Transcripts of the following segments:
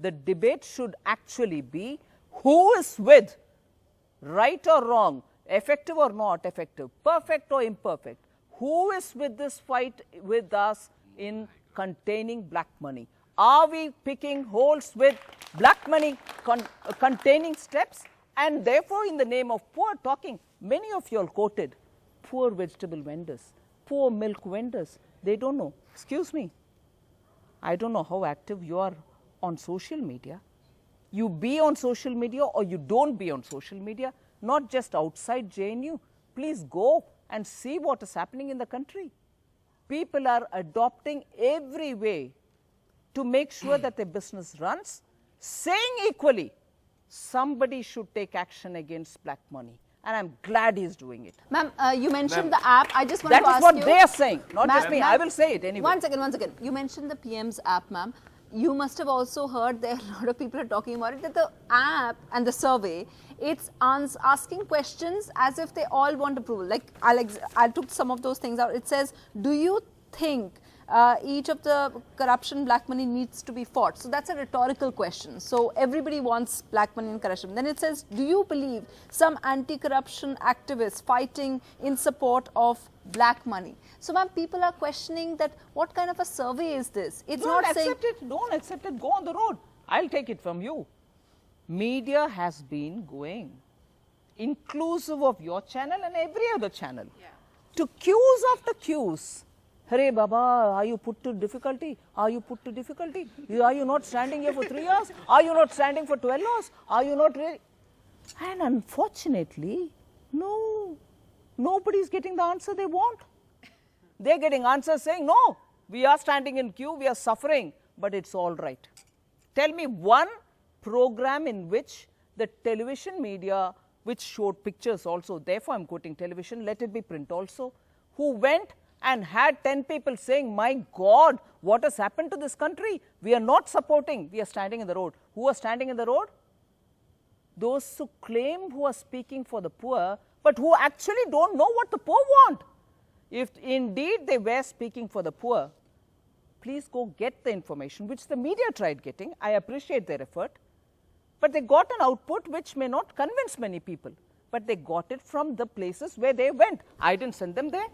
The debate should actually be who is with, right or wrong, effective or not effective, perfect or imperfect. Who is with this fight with us in containing black money? Are we picking holes with black money containing steps? And therefore, in the name of poor talking, many of you all quoted poor vegetable vendors, poor milk vendors. They don't know. Excuse me. I don't know how active you are on social media. You be on social media or you don't be on social media, not just outside JNU. Please go and see what is happening in the country. People are adopting every way to make sure that their business runs, saying equally, somebody should take action against black money. And I'm glad he's doing it. Ma'am, you mentioned the app. I just want to ask you. That is what they are saying, not just me. I will say it anyway. One second. You mentioned the PM's app, ma'am. You must have also heard there a lot of people are talking about it, that the app and the survey, it's asking questions as if they all want approval. Like, I took some of those things out. It says, do you think each of the corruption, black money needs to be fought? So that's a rhetorical question. So everybody wants black money and corruption. Then it says, do you believe some anti-corruption activists fighting in support of black money? So ma'am, people are questioning that what kind of a survey is this? It's Don't accept it, go on the road. I'll take it from you. Media has been going, inclusive of your channel and every other channel, to queues after queues. Hare Baba, are you put to difficulty? Are you put to difficulty? Are you not standing here for 3 hours? Are you not standing for 12 hours? Are you not really? And unfortunately, no, nobody is getting the answer they want. They're getting answers saying, no, we are standing in queue, we are suffering, but it's all right. Tell me one program in which the television media, which showed pictures also, therefore I'm quoting television, let it be print also, who went and had 10 people saying, my God, what has happened to this country? We are not supporting, we are standing in the road. Who are standing in the road? Those who claim who are speaking for the poor, but who actually don't know what the poor want. If indeed they were speaking for the poor, please go get the information, which the media tried getting. I appreciate their effort. But they got an output which may not convince many people. But they got it from the places where they went. I didn't send them there.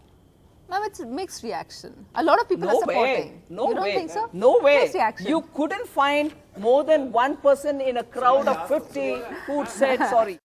Ma'am, it's a mixed reaction. A lot of people are supporting. No you don't way. think so? No way. Mixed reaction. You couldn't find more than one person in a crowd of 50 who said sorry.